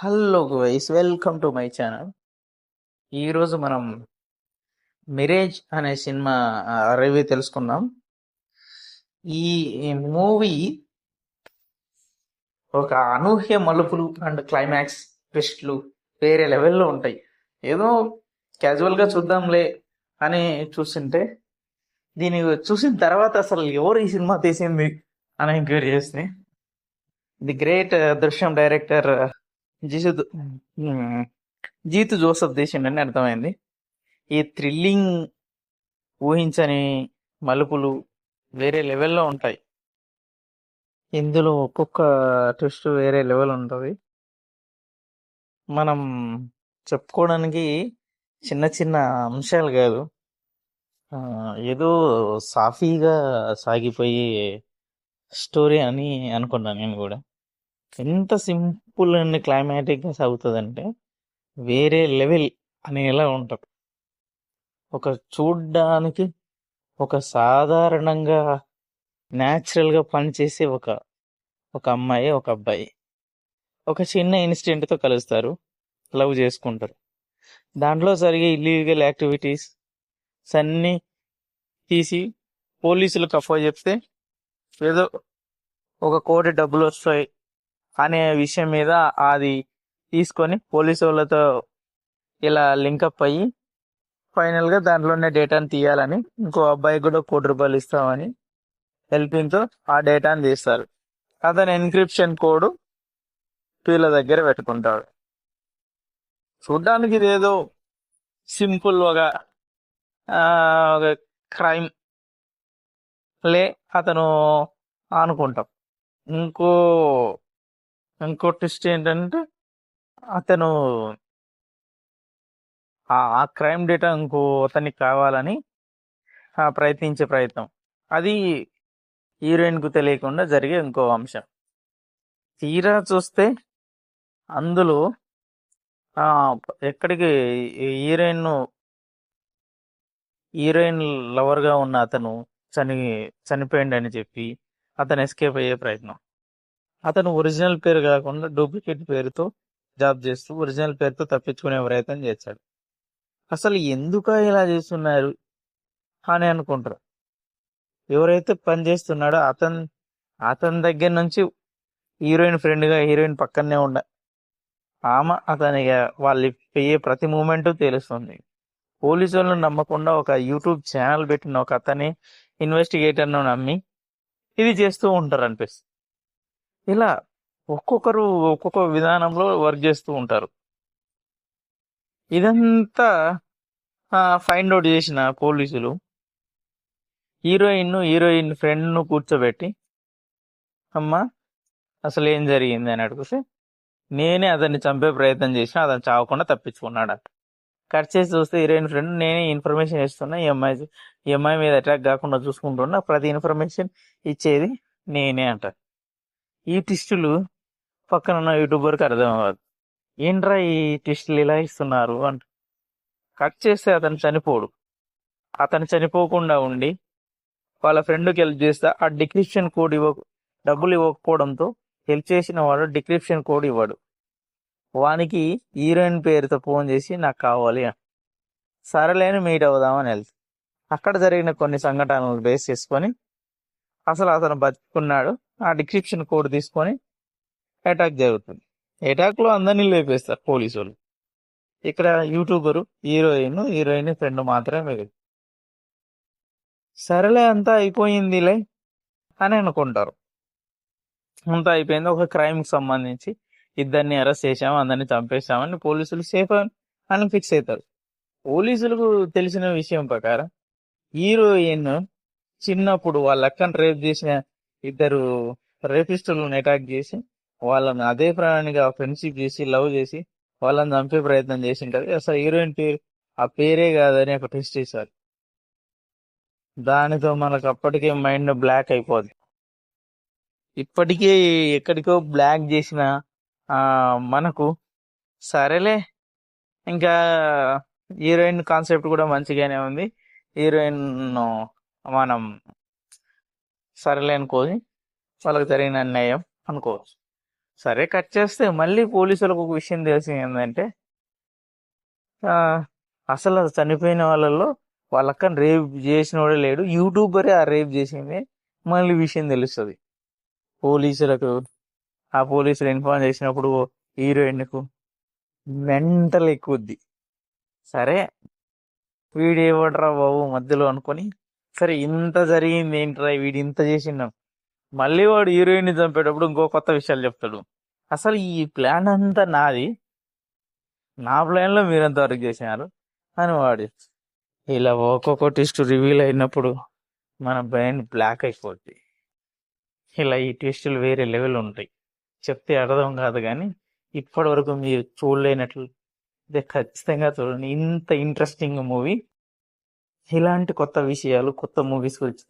Hello guys, welcome to my channel. ఈరోజు మనం Mirage అనే సినిమా రివ్యూ తెలుసుకుందాం. ఈ మూవీ ఒక అనూహ్య మలుపులు అండ్ క్లైమాక్స్ ట్విస్ట్లు వేరే లెవెల్లో ఉంటాయి. ఏదో క్యాజువల్గా చూద్దాంలే అని చూస్తుంటే దీన్ని చూసిన తర్వాత అసలు ఎవరు ఈ సినిమా తీసింది అని ఎంక్వైరీ చేస్తే ది గ్రేట్ దృశ్యం డైరెక్టర్ జీసు జీతు జోసెఫ్ తీసిండని అర్థమైంది. ఈ థ్రిల్లింగ్ ఊహించని మలుపులు వేరే లెవెల్లో ఉంటాయి. ఇందులో ఒక్కొక్క ట్విస్ట్ వేరే లెవెల్ ఉంటుంది. మనం చెప్పుకోవడానికి చిన్న చిన్న అంశాలు కాదు, ఏదో సాఫీగా సాగిపోయే స్టోరీ అని అనుకున్నాను నేను కూడా. ఎంత సింపుల్ అండ్ క్లైమాటిక్గా సాగుతుందంటే వేరే లెవెల్ అనేలా ఉంటుంది. ఒక చూడ్డానికి ఒక సాధారణంగా న్యాచురల్గా పనిచేసే ఒక ఒక అమ్మాయి ఒక అబ్బాయి ఒక చిన్న ఇన్సిడెంట్తో కలుస్తారు, లవ్ చేసుకుంటారు. దాంట్లో జరిగే ఇల్లీగల్ యాక్టివిటీస్ అన్నీ తీసి పోలీసులకు చెప్తే ఏదో 1 కోటి డబ్బులు వస్తాయి అనే విషయం మీద అది తీసుకొని పోలీసు వాళ్ళతో ఇలా లింకప్ అయ్యి ఫైనల్గా దాంట్లోనే డేటాను తీయాలని ఇంకో అబ్బాయికి కూడా 1 కోటి రూపాయలు ఇస్తామని హెల్పింగ్తో ఆ డేటాను తీస్తారు. అతని ఎన్క్రిప్షన్ కోడ్ వీళ్ళ దగ్గర పెట్టుకుంటాడు. చూడ్డానికి ఇదేదో సింపుల్ ఒక క్రైమ్ లే అతను అనుకుంటాం. ఇంకో ఇంకో ట్విస్ట్ ఏంటంటే అతను ఆ క్రైమ్ డేటా ఇంకో అతనికి కావాలని ప్రయత్నించే ప్రయత్నం, అది హీరోయిన్కు తెలియకుండా జరిగే ఇంకో అంశం. తీరా చూస్తే అందులో ఎక్కడికి హీరోయిన్ లవర్గా ఉన్న అతను చనిపోయిండని చెప్పి అతను ఎస్కేప్ అయ్యే ప్రయత్నం. అతను ఒరిజినల్ పేరు కాకుండా డూప్లికేట్ పేరుతో జాబ్ చేస్తూ ఒరిజినల్ పేరుతో తప్పించుకునే ప్రయత్నం చేశాడు. అసలు ఎందుకు ఇలా చేస్తున్నారు అని అనుకుంటారు. ఎవరైతే పని చేస్తున్నాడో అతని దగ్గర నుంచి హీరోయిన్ ఫ్రెండ్గా హీరోయిన్ పక్కనే ఆమె అతనికి వాళ్ళు పోయే ప్రతి మూమెంట్ తెలుస్తుంది. పోలీసు వాళ్ళని నమ్మకుండా ఒక యూట్యూబ్ ఛానల్ పెట్టిన ఒక అతని ఇన్వెస్టిగేటర్ను నమ్మి ఇది చేస్తూ ఉంటారు అనిపిస్తుంది. ఇలా ఒక్కొక్కరు ఒక్కొక్క విధానంలో వర్క్ చేస్తూ ఉంటారు. ఇదంతా ఫైండ్ అవుట్ చేసిన పోలీసులు హీరోయిన్ ఫ్రెండ్ను కూర్చోబెట్టి, అమ్మా అసలు ఏం జరిగింది అని అడిగితే, నేనే అతన్ని చంపే ప్రయత్నం చేసిన, అతను చావకుండా తప్పించుకున్నాడు. కట్ చేసి చూస్తే హీరోయిన్ ఫ్రెండ్ నేనే ఇన్ఫర్మేషన్ ఇస్తున్నా, ఈ అమ్మాయి మీద అటాక్ కాకుండా చూసుకుంటున్నా, ప్రతి ఇన్ఫర్మేషన్ ఇచ్చేది నేనే అంటారు. ఈ ట్విస్టులు పక్కన ఉన్న యూట్యూబర్కి అర్థం అవ్వదు. ఏంట్రా ఈ ట్విస్టులు ఇలా ఇస్తున్నారు అంట. కట్ చేస్తే అతను చనిపోడు. అతను చనిపోకుండా ఉండి వాళ్ళ ఫ్రెండ్కి హెల్ప్ చేస్తే ఆ డిక్రిప్షన్ కోడ్ డబ్బులు ఇవ్వకపోవడంతో హెల్ప్ చేసిన వాడు డిక్రిప్షన్ కోడ్ ఇవ్వడు. వానికి హీరోయిన్ పేరుతో ఫోన్ చేసి నాకు కావాలి అని, సరేలేని మీట్ అవుదామని వెళ్తాను. అక్కడ జరిగిన కొన్ని సంఘటనలు బేస్ చేసుకొని అసలు అతను బతుకున్నాడు, ఆ డిక్రిప్షన్ కోడ్ తీసుకొని అటాక్ జరుగుతుంది. అటాక్లో అందరినీ లేపేస్తారు పోలీసు వాళ్ళు. ఇక్కడ యూట్యూబరు హీరోయిన్ ఫ్రెండ్ మాత్రమే మిగిలి. సరేలే అంతా అయిపోయిందిలే అని అనుకుంటారు. అంతా అయిపోయింది, ఒక క్రైమ్కి సంబంధించి ఇద్దరిని అరెస్ట్ చేసాము, అందరిని చంపేసామని పోలీసులు సేఫ్ అని ఫిక్స్ అవుతారు. పోలీసులకు తెలిసిన విషయం ప్రకారం హీరోయిన్ చిన్నప్పుడు వాళ్ళ అక్కను రేప్ చేసిన 2 రేపిస్టులను అటాక్ చేసి వాళ్ళని అదే ప్రాణిగా ఫ్రెండ్షిప్ చేసి లవ్ చేసి వాళ్ళని చంపే ప్రయత్నం చేసి ఉంటుంది. అసలు హీరోయిన్ పేరు ఆ పేరే కాదని ఒక టెస్ట్ చేశారు. దానితో మనకు అప్పటికే మైండ్ బ్లాక్ అయిపోద్ది. ఇప్పటికే ఎక్కడికో బ్లాక్ చేసిన మనకు సరేలే, ఇంకా హీరోయిన్ కాన్సెప్ట్ కూడా మంచిగానే ఉంది, హీరోయిన్ మనం సరేలే అనుకోని వాళ్ళకి జరిగిన అన్యాయం అనుకోవచ్చు. సరే కట్ చేస్తే మళ్ళీ పోలీసులకు ఒక విషయం తెలిసింది ఏంటంటే ఆ, అసలు అది చనిపోయిన వాళ్ళలో వాళ్ళక్కని రేప్ చేసినోడే లేడు, యూట్యూబరే ఆ రేప్ చేసింది. మళ్ళీ విషయం తెలుస్తుంది పోలీసులకు. ఆ పోలీసులు ఇన్ఫార్మ్ చేసినప్పుడు హీరోయిన్కు మెంటల్ ఎక్కుద్ది. సరే వీడు ఏవడరా బాబు మధ్యలో అనుకొని, సరే ఇంత జరిగింది ఏంట్రా వీడు ఇంత చేసిండు, మళ్ళీ వాడు హీరోయిన్ చంపేటప్పుడు ఇంకో కొత్త విషయాలు చెప్తాడు. అసలు ఈ ప్లాన్ అంతా నాది, నా ప్లాన్ లో మీరంత వరకు చేసినారు అని వాడు. ఇలా ఒక్కొక్క ట్విస్ట్ రివీల్ అయినప్పుడు మన బ్రెయిన్ బ్లాక్ అయిపోద్ది. ఇలా ఈ ట్విస్టులు వేరే లెవెల్ ఉంటాయి, చెప్తే అర్థం కాదు. కానీ ఇప్పటి వరకు మీరు చూడలేనట్లు ఇదే ఖచ్చితంగా చూడండి. ఇంత ఇంట్రెస్టింగ్ మూవీ. ఇలాంటి కొత్త విషయాలు, కొత్త మూవీస్ గురించి